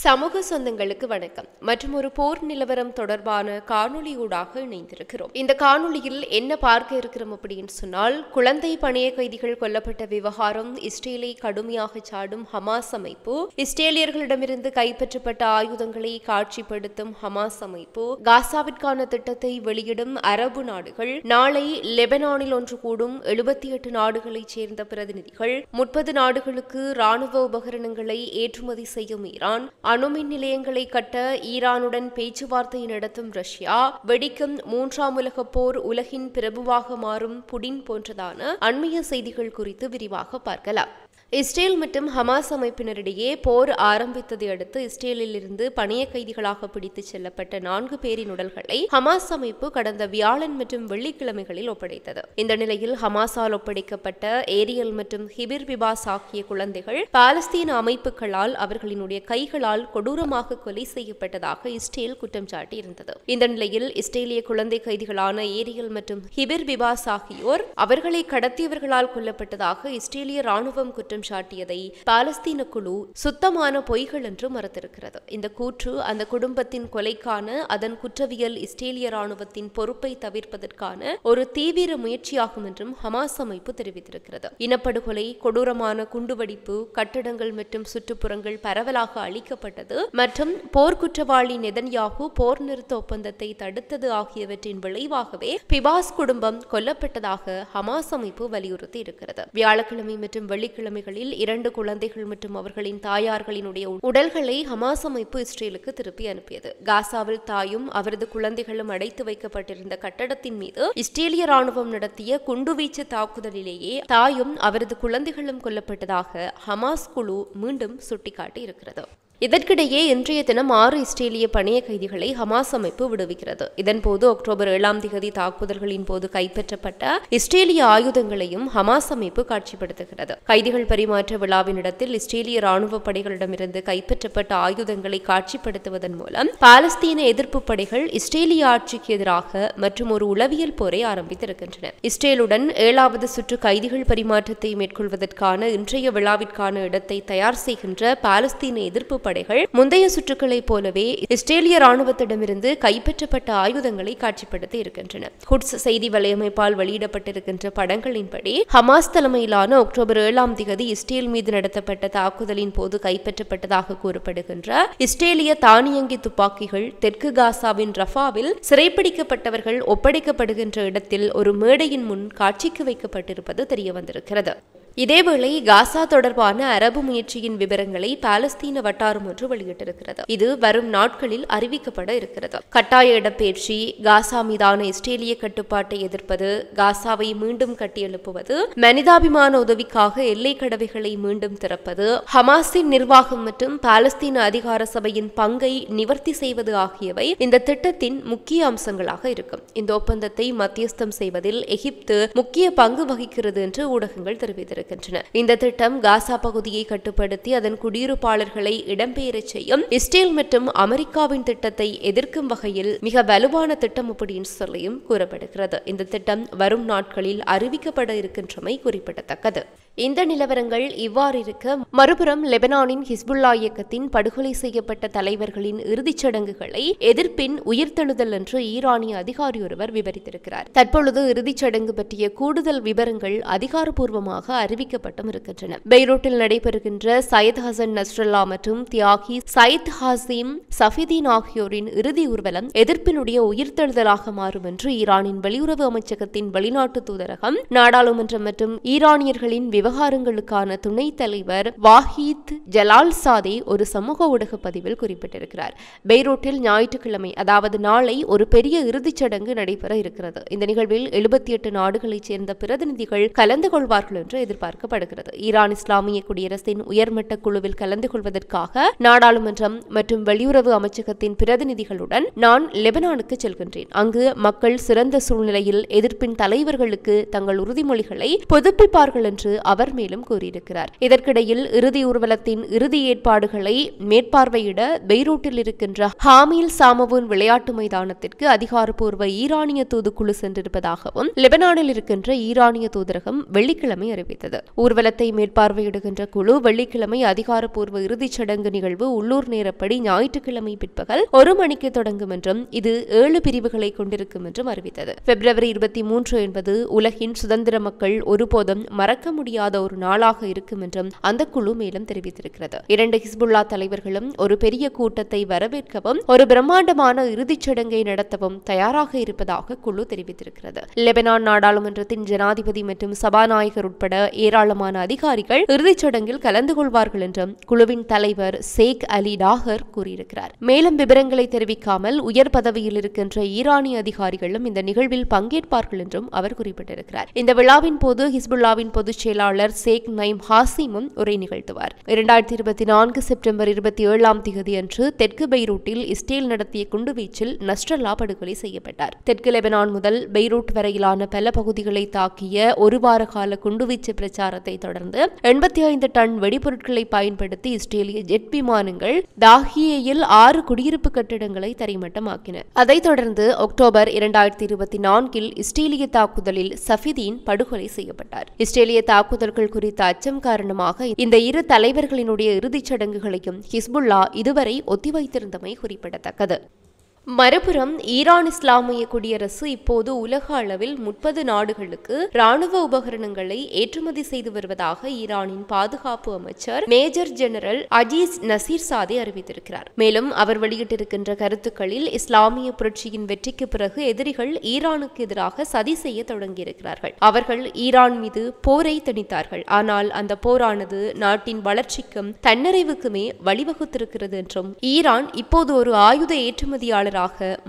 சமூக சொந்தங்களுக்கு வணக்கம் மற்றும் ஒரு போர் நிலவரம் தொடர்பான காணொளியூடாக இணைந்திருக்கிறோம். இந்த காணொளியில் என்ன பார்க்க இருக்கிறோம் அப்படின்னு சொன்னால், குழந்தை பணைய கைதிகள் கொல்லப்பட்ட விவகாரம், இஸ்ரேலை கடுமையாக சாடும் ஹமாஸ் அமைப்பு, இஸ்ரேலியர்களிடமிருந்து கைப்பற்றப்பட்ட ஆயுதங்களை காட்சிப்படுத்தும் ஹமாஸ் அமைப்பு, காசாவிற்கான திட்டத்தை வெளியிடும் அரபு நாடுகள், நாளை லெபனானில் ஒன்று கூடும் 78 நாடுகளைச் சேர்ந்த பிரதிநிதிகள், 30 நாடுகளுக்கு ராணுவ உபகரணங்களை ஏற்றுமதி செய்யும் ஈரான், அணுமின் நிலையங்களை கட்ட ஈரானுடன் பேச்சுவார்த்தை நடத்தும் ரஷ்யா, வெடிக்கும் 3ஆம் உலகப் போர், உலகின் பிரபுவாக மாறும் புடின் போன்றதான அண்மைய செய்திகள் குறித்து விரிவாக பார்க்கலாம். இஸ்ரேல் மற்றும் ஹமாஸ் அமைப்பினரிடையே போர் ஆரம்பித்ததை அடுத்து இஸ்ரேலில் இருந்து பணைய கைதிகளாக பிடித்துச் செல்லப்பட்ட 4 பேரின் உடல்களை ஹமாஸ் அமைப்பு கடந்த வியாழன் மற்றும் வெள்ளிக்கிழமைகளில் ஒப்படைத்தது. இந்த நிலையில் ஹமாஸால் ஒப்படைக்கப்பட்ட ஏரியல் மற்றும் ஹிபிர் பிபாஸ் ஆகிய குழந்தைகள் பாலஸ்தீன அமைப்புகளால் அவர்களினுடைய கைகளால் கொடூரமாக கொலை செய்யப்பட்டதாக இஸ்ரேல் குற்றம் சாட்டியிருந்தது. இந்த நிலையில் இஸ்ரேலிய குழந்தை கைதிகளான ஏரியல் மற்றும் ஹிபிர் பிபாஸ் ஆகியோர் அவர்களை கடத்தியவர்களால் கொல்லப்பட்டதாக இஸ்ரேலிய ராணுவம் குற்றம் சாட்டியதை பாலஸ்தீன குழு சுத்தமான பொய்கள் என்று மறுத்திருக்கிறது. இந்த கூற்று அந்த குடும்பத்தின் கொலைக்கான அதன் குற்றவியல் இஸ்ரேலிய ராணுவத்தின் பொறுப்பை தவிர்ப்பதற்கான ஒரு தீவிர முயற்சியாகும் என்றும் ஹமாஸ் அமைப்பு தெரிவித்திருக்கிறது. இனப்படுகொலை, கொடூரமான குண்டுவெடிப்பு, கட்டடங்கள் மற்றும் சுற்றுப்புறங்கள் பரவலாக அழிக்கப்பட்டது மற்றும் போர்க்குற்றவாளி நெதன்யாகு போர் நிறுத்த ஒப்பந்தத்தை தடுத்தது ஆகியவற்றின் விளைவாகவே பிபாஸ் குடும்பம் கொல்லப்பட்டதாக ஹமாஸ் அமைப்பு வலியுறுத்தி இருக்கிறது. வியாழக்கிழமை மற்றும் வெள்ளிக்கிழமை 2 குழந்தைகள் மற்றும் அவர்களின் தாயார்களினுடைய உடல்களை ஹமாஸ் அமைப்பு இஸ்ரேலுக்கு திருப்பி அனுப்பியது. காசாவில் தாயும் அவரது குழந்தைகளும் அடைத்து வைக்கப்பட்டிருந்த கட்டடத்தின் மீது இஸ்ரேலிய ராணுவம் நடத்திய குண்டுவீச்சு தாக்குதலிலேயே தாயும் அவரது குழந்தைகளும் கொல்லப்பட்டதாக ஹமாஸ் குழு மீண்டும் சுட்டிக்காட்டி இருக்கிறது. இதற்கிடையே இன்றைய தினம் 6 இஸ்ரேலிய பணைய கைதிகளை ஹமாஸ் அமைப்பு விடுவிக்கிறது. இதன்போது அக்டோபர் 7ஆம் தேதி தாக்குதல்களின் போது கைப்பற்றப்பட்ட இஸ்ரேலிய ஆயுதங்களையும் ஹமாஸ் அமைப்பு காட்சிப்படுத்துகிறது. கைதிகள் பரிமாற்ற விழாவின் இடத்தில் இஸ்ரேலிய ராணுவ படைகளிடமிருந்து கைப்பற்றப்பட்ட ஆயுதங்களை காட்சிப்படுத்துவதன் மூலம் பாலஸ்தீன எதிர்ப்பு படைகள் இஸ்ரேலிய ஆட்சிக்கு எதிராக மற்றும் ஒரு உளவியல் போரை ஆரம்பித்திருக்கின்றன. இஸ்ரேலுடன் 7வது சுற்று கைதிகள் பரிமாற்றத்தை மேற்கொள்வதற்கான இன்றைய விழாவிற்கான இடத்தை தயார் செய்கின்ற பாலஸ்தீன எதிர்ப்பு படைகள் முந்தைய சுற்றுக்களைப் போலவே இஸ்ரேலிய ராணுவத்திடமிருந்து கைப்பற்றப்பட்ட ஆயுதங்களை காட்சிப்படுத்தி இருக்கின்றன. குட்ஸ் செய்தி வலையமைப்பால் வெளியிடப்பட்டிருக்கின்ற படங்களின்படி ஹமாஸ் தலைமையிலான அக்டோபர் 7ஆம் தேதி இஸ்ரேல் மீது நடத்தப்பட்ட தாக்குதலின் போது கைப்பற்றப்பட்டதாக கூறப்படுகின்ற இஸ்ரேலிய தானியங்கி துப்பாக்கிகள் தெற்கு காசாவின் ரஃபாவில் சிறைப்பிடிக்கப்பட்டவர்கள் ஒப்படைக்கப்படுகின்ற இடத்தில் ஒரு மேடையின் முன் காட்சிக்கு வைக்கப்பட்டிருப்பது தெரியவந்திருக்கிறது. இதேவேளை காசா தொடர்பான அரபு முயற்சியின் விவரங்களை பாலஸ்தீன வட்டாரம் ஒன்று வெளியிட்டிருக்கிறது. இது வரும் நாட்களில் அறிவிக்கப்பட இருக்கிறது. கட்டாய இடப்பெயர்ச்சி, காசா மீதான இஸ்ரேலிய கட்டுப்பாட்டை எதிர்ப்பது, காசாவை மீண்டும் கட்டியெழுப்புவது, மனிதாபிமான உதவிக்காக எல்லை கடவைகளை மீண்டும் திறப்பது, ஹமாஸின் நிர்வாகம் மற்றும் பாலஸ்தீன அதிகார சபையின் பங்கை நிவர்த்தி செய்வது ஆகியவை இந்த திட்டத்தின் முக்கிய அம்சங்களாக இருக்கும். இந்த ஒப்பந்தத்தை மத்தியஸ்தம் செய்வதில் எகிப்து முக்கிய பங்கு வகிக்கிறது என்று ஊடகங்கள் தெரிவித்தன. இந்த திட்டம் காசா பகுதியை கட்டுப்படுத்தி அதன் குடியிருப்பாளர்களை இடம்பெயரச் செய்யும் இஸ்ரேல் மற்றும் அமெரிக்காவின் திட்டத்தை எதிர்க்கும் வகையில் மிக வலுவான திட்டம் அப்படின்னு சொல்லியும் கூறப்படுகிறது. இந்த திட்டம் வரும் நாட்களில் அறிவிக்கப்பட இருக்கின்றமை குறிப்பிடத்தக்கது. இந்த நிலவரங்கள் இவ்வாறு இருக்க, மறுபுறம் லெபனானின் ஹிஸ்புல்லா இயக்கத்தின் படுகொலை செய்யப்பட்ட தலைவர்களின் இறுதிச் சடங்குகளை எதிர்ப்பின் உயிர்த்தெழுதல் என்று ஈரானிய அதிகாரி ஒருவர் விவரித்திருக்கிறார். தற்பொழுது இறுதிச் சடங்கு பற்றிய கூடுதல் விவரங்கள் அதிகாரப்பூர்வமாக அறிவிக்கப்பட்டும் இருக்கின்றன. பெய்ரூட்டில் நடைபெறுகின்ற சையத் ஹசன் நஸ்ரல்லா மற்றும் தியாகி சயித் ஹாசிம் சஃபிதீன் ஆகியோரின் இறுதி ஊர்வலம் எதிர்ப்பினுடைய உயிர்த்தெழுதலாக மாறும் என்று ஈரானின் வெளியுறவு அமைச்சகத்தின் வெளிநாட்டு தூதரகம், நாடாளுமன்றம் மற்றும் ஈரானியர்களின் விவகாரங்களுக்கான துணைத் தலைவர் வாஹித் ஜலால்சாதே ஒரு சமூக ஊடக பதிவில் குறிப்பிட்டிருக்கிறார். பெய்ரூட்டில் ஞாயிற்றுக்கிழமை, அதாவது நாளை, ஒரு பெரிய இறுதிச் சடங்கு நடைபெற இருக்கிறது. இந்த நிகழ்வில் 78 நாடுகளைச் சேர்ந்த பிரதிநிதிகள் கலந்து கொள்வார்கள் என்று எதிர்பார்க்கப்படுகிறது. ஈரான் இஸ்லாமிய குடியரசின் உயர்மட்ட குழுவில் கலந்து கொள்வதற்காக நாடாளுமன்றம் மற்றும் வெளியுறவு அமைச்சகத்தின் பிரதிநிதிகளுடன் நான் லெபனானுக்கு செல்கின்றேன். அங்கு மக்கள் சிறந்த சூழ்நிலையில் எதிர்ப்பின் தலைவர்களுக்கு தங்கள் உறுதிமொழிகளை புதுப்பிப்பார்கள் என்று அவர் மேலும் கூறியிருக்கிறார். இதற்கிடையில் இறுதி ஊர்வலத்தின் இறுதி ஏற்பாடுகளை மேற்பார்வையிட பெய்ரூட்டில் இருக்கின்ற ஹாமில் சாமவுன் விளையாட்டு மைதானத்திற்கு அதிகாரப்பூர்வ ஈரானிய தூதுக்குழு சென்றிருப்பதாகவும் லெபனானில் இருக்கின்ற ஈரானிய தூதரகம் வெள்ளிக்கிழமை அறிவித்தது. ஊர்வலத்தை மேற்பார்வையிடுகின்ற குழு வெள்ளிக்கிழமை அதிகாரப்பூர்வ இறுதிச் சடங்கு நிகழ்வு உள்ளூர் நேரப்படி ஞாயிற்றுக்கிழமை பிற்பகல் 1 மணிக்கு தொடங்கும் என்றும் இது 7 பிரிவுகளை கொண்டிருக்கும் என்றும் அறிவித்தது. பிப்ரவரி 23 என்பது உலகின் சுதந்திர மக்கள் ஒருபோதும் மறக்க முடியாத ஒரு நாளாக இருக்கும் என்றும் அந்த குழு மேலும் தெரிவித்திருக்கிறது. 2 ஹிஸ்புல்லா தலைவர்களும் ஒரு பெரிய கூட்டத்தை வரவேற்கவும் ஒரு பிரம்மாண்டமான இறுதிச் சடங்கை நடத்தவும் தயாராக இருப்பதாக குழு தெரிவித்திருக்கிறது. லெபனான் நாடாளுமன்றத்தின் ஜனாதிபதி மற்றும் சபாநாயகர் உட்பட ஏராளமான அதிகாரிகள் இறுதிச் சடங்கில் கலந்து கொள்வார்கள் என்றும் குழுவின் தலைவர் ஷேக் அலி டாகர் கூறியிருக்கிறார். மேலும் விவரங்களை தெரிவிக்காமல் உயர் பதவியில் இருக்கின்ற ஈரானிய அதிகாரிகளும் இந்த நிகழ்வில் பங்கேற்பார்கள் என்றும் அவர் குறிப்பிட்டிருக்கிறார். இந்த விழாவின் போது ஹிஸ்புல்லாவின் பொதுச் செயலாளர் ஷேக் நைம் ஹாசிமும் உரை நிகழ்த்துவார். 2024 செப்டம்பர் 27ஆம் தேதி அன்று தெற்கு பெய்ரூட்டில் இஸ்ரேல் நடத்திய குண்டுவீச்சில் நஸ்ரல்லா படுகொலை செய்யப்பட்டார். தெற்கு லெபனான் முதல் பெய்ரூட் வரையிலான பல பகுதிகளை தாக்கிய ஒரு வார கால குண்டுவீச்சு பிரச்சாரத்தை தொடர்ந்து 85 டன் வெடிபொருட்களை பயன்படுத்தி இஸ்ரேலிய ஜெட் விமானங்கள் தாஹியேயில் 6 குடியிருப்பு கட்டிடங்களை தரைமட்டமாக்கின. அதைத் தொடர்ந்து அக்டோபர் 2024 இஸ்ரேலிய தாக்குதலில் சஃபிதீன் படுகொலை செய்யப்பட்டார். இஸ்ரேலிய தாக்குதல்கள் குறித்த அச்சம் காரணமாக இந்த இரு தலைவர்களினுடைய இறுதிச் சடங்குகளையும் ஹிஸ்புல்லா இதுவரை ஒத்திவைத்திருந்தமை குறிப்பிடத்தக்கது. மறுபுறம் ஈரான் இஸ்லாமிய குடியரசு இப்போது உலக அளவில் 30 நாடுகளுக்கு ராணுவ உபகரணங்களை ஏற்றுமதி செய்து வருவதாக ஈரானின் பாதுகாப்பு அமைச்சர் மேஜர் ஜெனரல் அஜீஸ் நசீர் சாதி அறிவித்திருக்கிறார். மேலும் அவர் வெளியிட்டிருக்கின்ற கருத்துக்களில் இஸ்லாமிய புரட்சியின் வெற்றிக்கு பிறகு எதிரிகள் ஈரானுக்கு எதிராக சதி செய்ய தொடங்கியிருக்கிறார்கள். அவர்கள் ஈரான் மீது போரை திணித்தார்கள். ஆனால் அந்த போரானது நாட்டின் வளர்ச்சிக்கும் தன்னிறைவுக்குமே வழிவகுத்திருக்கிறது என்றும் ஈரான் இப்போது ஒரு ஆயுத ஏற்றுமதியாளர்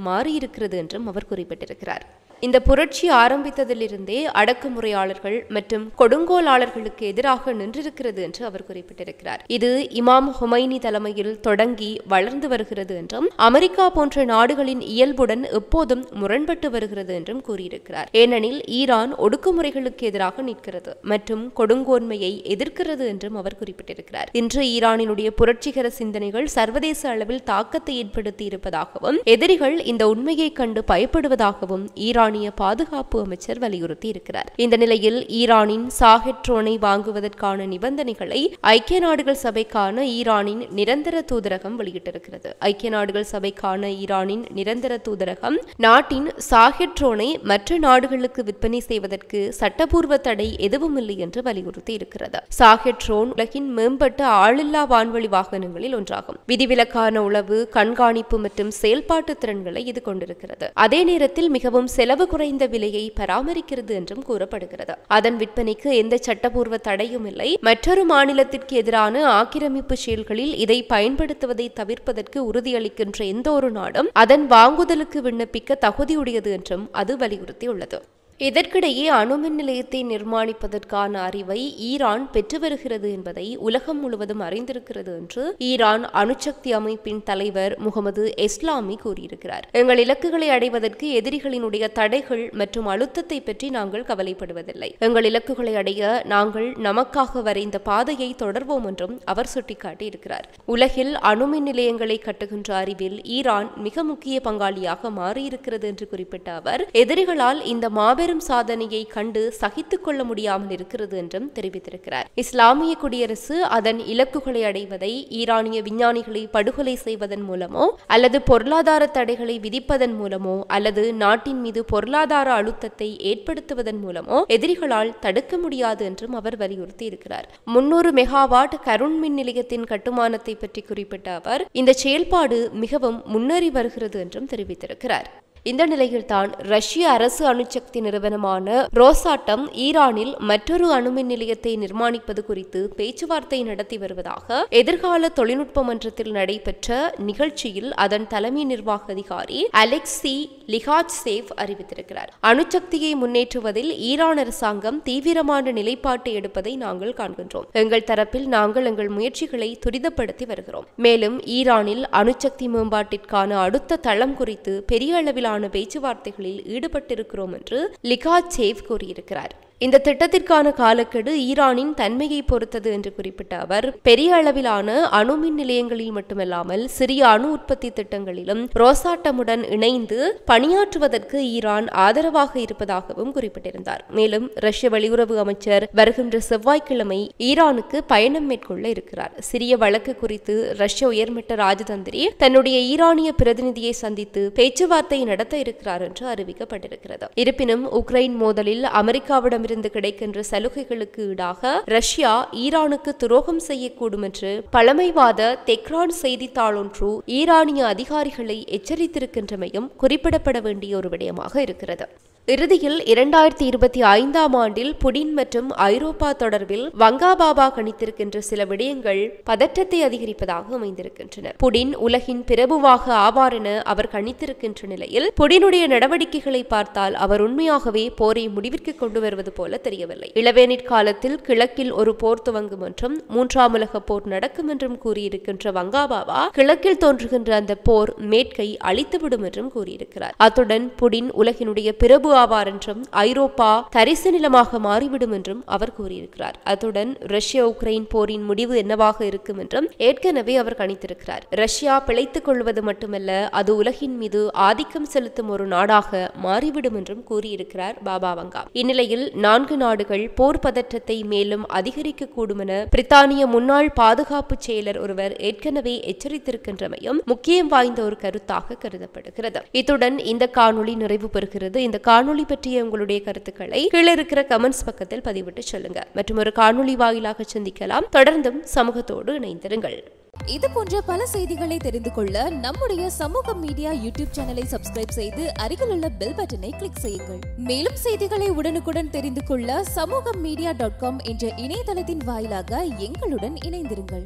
மாறியிருக்கிறது என்றும் அவர் குறிப்பிட்டிருக்கிறார். இந்த புரட்சி ஆரம்பித்ததிலிருந்தே அடக்குமுறையாளர்கள் மற்றும் கொடுங்கோலாளர்களுக்கு எதிராக நின்றிருக்கிறது என்று அவர் குறிப்பிட்டிருக்கிறார். இது இமாம் ஹுமைனி தலைமையில் தொடங்கி வளர்ந்து வருகிறது என்றும் அமெரிக்கா போன்ற நாடுகளின் இயல்புடன் எப்போதும் முரண்பட்டு வருகிறது என்றும் கூறியிருக்கிறார். ஏனெனில் ஈரான் ஒடுக்குமுறைகளுக்கு எதிராக நிற்கிறது மற்றும் கொடுங்கோன்மையை எதிர்க்கிறது என்றும் அவர் குறிப்பிட்டிருக்கிறார். இன்று ஈரானினுடைய புரட்சிகர சிந்தனைகள் சர்வதேச அளவில் தாக்கத்தை ஏற்படுத்தி இருப்பதாகவும் எதிரிகள் இந்த உண்மையை கண்டு பயப்படுவதாகவும் ஈரானிய பாதுகாப்பு அமைச்சர் வலியுறுத்தி இருக்கிறார். இந்த நிலையில் ஈரானின் சாஹெட்ரோனை வாங்குவதற்கான நிபந்தனைகளை ஐக்கிய நாடுகள் சபைக்கான ஈரானின் நிரந்தர தூதரகம் வெளியிட்டிருக்கிறது. ஐக்கிய நாடுகள் சபைக்கான ஈரானின் நிரந்தர தூதரகம் நாட்டின் சாஹெட்ரோனை மற்ற நாடுகளுக்கு விற்பனை செய்வதற்கு சட்டப்பூர்வ தடை எதுவும் இல்லை என்று வலியுறுத்தி இருக்கிறது. சாஹெட்ரோன் உலகின் மேம்பட்ட ஆளில்லா வான்வழி வாகனங்களில் ஒன்றாகும். விதிவிலக்கான உளவு, கண்காணிப்பு மற்றும் செயல்பாட்டு திறன்களை இது கொண்டிருக்கிறது. அதே நேரத்தில் மிகவும் செலவு குறைந்த விலையை பராமரிக்கிறது என்றும் கூறப்படுகிறது. அதன் விற்பனைக்கு எந்த சட்டப்பூர்வ தடையும் இல்லை. மற்றொரு மாநிலத்திற்கு எதிரான ஆக்கிரமிப்பு செயல்களில் இதை பயன்படுத்துவதை தவிர்ப்பதற்கு உறுதியளிக்கின்ற எந்த ஒரு நாடும் அதன் வாங்குதலுக்கு விண்ணப்பிக்க தகுதியுடையது என்றும் அது வலியுறுத்தியுள்ளது. இதற்கிடையே அணுமின் நிலையத்தை நிர்மாணிப்பதற்கான அறிவை ஈரான் பெற்று வருகிறது என்பதை உலகம் முழுவதும் அறிந்திருக்கிறது என்று ஈரான் அணுசக்தி அமைப்பின் தலைவர் முகமது எஸ்லாமி கூறியிருக்கிறார். எங்கள் இலக்குகளை அடைவதற்கு எதிரிகளினுடைய தடைகள் மற்றும் அழுத்தத்தை பற்றி நாங்கள் கவலைப்படுவதில்லை. எங்கள் இலக்குகளை அடைய நாங்கள் நமக்காக வரைந்த பாதையை தொடர்வோம் என்றும் அவர் சுட்டிக்காட்டியிருக்கிறார். உலகில் அணுமின் நிலையங்களை கட்டுகின்ற அறிவில் ஈரான் மிக முக்கிய பங்காளியாக மாறியிருக்கிறது என்று குறிப்பிட்ட அவர் எதிரிகளால் இந்த மாபெரும் சாதனையை கண்டு சகித்துக் கொள்ள முடியாமல் இருக்கிறது என்றும் தெரிவித்திருக்கிறார். இஸ்லாமிய குடியரசு அதன் இலக்குகளை அடைவதை ஈரானிய விஞ்ஞானிகளை படுகொலை செய்வதன் மூலமோ அல்லது பொருளாதார தடைகளை விதிப்பதன் மூலமோ அல்லது நாட்டின் மீது பொருளாதார அழுத்தத்தை ஏற்படுத்துவதன் மூலமோ எதிரிகளால் தடுக்க முடியாது என்றும் அவர் வலியுறுத்தி இருக்கிறார். 300 மெகாவாட் கருண் மின் நிலையத்தின் கட்டுமானத்தை பற்றி குறிப்பிட்ட அவர் இந்த செயல்பாடு மிகவும் முன்னேறி வருகிறது என்றும் தெரிவித்திருக்கிறார். இந்த நிலையில்தான் ரஷ்ய அரசு அணுசக்தி நிறுவனமான ரோசாட்டம் ஈரானில் மற்றொரு அணுமின் நிலையத்தை நிர்மாணிப்பது குறித்து பேச்சுவார்த்தை நடத்தி வருவதாக எதிர்கால தொழில்நுட்ப மன்றத்தில் நடைபெற்ற நிகழ்ச்சியில் அதன் தலைமை நிர்வாக அதிகாரி அலெக்சி லிகாட்சேவ் அறிவித்திருக்கிறார். அணுசக்தியை முன்னேற்றுவதில் ஈரான் அரசாங்கம் தீவிரமான நிலைப்பாட்டை எடுப்பதை நாங்கள் காண்கின்றோம். எங்கள் தரப்பில் நாங்கள் எங்கள் முயற்சிகளை துரிதப்படுத்தி வருகிறோம். மேலும் ஈரானில் அணுசக்தி மேம்பாட்டிற்கான அடுத்த தளம் குறித்து பெரிய அளவில் பேச்சுவார்த்தைகளில் ஈடுபட்டிருக்கிறோம் என்று லிகாட்சேவ் கூறியிருக்கிறார். இந்த திட்டத்திற்கான காலக்கெடு ஈரானின் தன்மையை பொறுத்தது என்று குறிப்பிட்ட அவர், பெரிய அளவிலான அணுமின் நிலையங்களில் மட்டுமல்லாமல் சிறிய அணு உற்பத்தி திட்டங்களிலும் ரோசாட்டமுடன் இணைந்து பணியாற்றுவதற்கு ஈரான் ஆதரவாக இருப்பதாகவும் குறிப்பிட்டிருந்தார். மேலும் ரஷ்ய வெளியுறவு அமைச்சர் வருகின்ற செவ்வாய்க்கிழமை ஈரானுக்கு பயணம் மேற்கொள்ள இருக்கிறார். சிரிய வழக்கு குறித்து ரஷ்ய உயர்மட்ட ராஜதந்திரி தன்னுடைய ஈரானிய பிரதிநிதியை சந்தித்து பேச்சுவார்த்தை நடத்த இருக்கிறார் என்று அறிவிக்கப்பட்டிருக்கிறது. இருப்பினும் உக்ரைன் மோதலில் அமெரிக்காவிடமிருந்து கிடைக்கின்ற சலுகைகளுக்கு ஈடாக ரஷ்யா ஈரானுக்கு துரோகம் செய்யக்கூடும் என்று பழமைவாத தெஹ்ரான் செய்தித்தாள் ஒன்று ஈரானிய அதிகாரிகளை எச்சரித்திருக்கின்றமையும் குறிப்பிடப்பட வேண்டிய ஒரு விடயமாக இருக்கிறது. இறுதியில் 2025ஆம் ஆண்டில் புடின் மற்றும் ஐரோப்பா தொடர்பில் வங்காபாபா கணித்திருக்கின்ற சில விடயங்கள் பதற்றத்தை அதிகரிப்பதாக அமைந்திருக்கின்றன. புடின் உலகின் பிரபுவாக ஆவார் என அவர் கணித்திருக்கின்ற நிலையில் புடினுடைய நடவடிக்கைகளை பார்த்தால் அவர் உண்மையாகவே போரை முடிவிற்கு கொண்டு வருவது போல தெரியவில்லை. இளவேனிற் காலத்தில் கிழக்கில் ஒரு போர் துவங்கும் என்றும் 3ஆம் உலக போர் நடக்கும் என்றும் கூறியிருக்கின்ற வங்காபாபா கிழக்கில் தோன்றுகின்ற அந்த போர் மேற்கை அழித்துவிடும் என்றும் கூறியிருக்கிறார். அத்துடன் புடின் உலகினுடைய பிரபு ஆவார் என்றும் ஐரோப்பா தரிசு நிலமாக மாறிவிடும் என்றும் அவர் கூறியிருக்கிறார். அத்துடன் ரஷ்ய உக்ரைன் போரின் முடிவு என்னவாக இருக்கும் என்றும் ஏற்கனவே அவர் கணித்திருக்கிறார். ரஷ்யா பிழைத்துக் கொள்வது மட்டுமல்ல, அது உலகின் மீது ஆதிக்கம் செலுத்தும் ஒரு நாடாக மாறிவிடும் என்றும் கூறியிருக்கிறார் பாபா வங்கா. இந்நிலையில் 4 நாடுகள் போர் பதற்றத்தை மேலும் அதிகரிக்கக்கூடும் என பிரித்தானிய முன்னாள் பாதுகாப்பு செயலர் ஒருவர் ஏற்கனவே எச்சரித்திருக்கின்றமையும் முக்கியம் வாய்ந்த ஒரு கருத்தாக கருதப்படுகிறது. இத்துடன் இந்த காணொளி நிறைவு பெறுகிறது. இந்த காணொளி பற்றிய உங்களுடைய கருத்துக்களை கீழே இருக்கிற கமெண்ட்ஸ் பக்கத்தில் பதிவிட்டு சொல்லுங்க. மற்றும் ஒரு காணொளி வாயிலாக சந்திக்கலாம். தொடர்ந்தும் சமூகத்தோடு இணைந்திருங்கள். இது போன்ற பல செய்திகளை தெரிந்து கொள்ள நம்முடைய சமூக மீடியா யூடியூப் சேனலை சப்ஸ்கிரைப் செய்து அருகில் உள்ள பெல் பட்டனை கிளிக் செய்யுங்கள். மேலும் செய்திகளை உடனுக்குடன் தெரிந்து கொள்ள சமூகமீடியா.com என்ற இணையதளத்தின் வாயிலாக எங்களுடன் இணைந்திருங்கள்.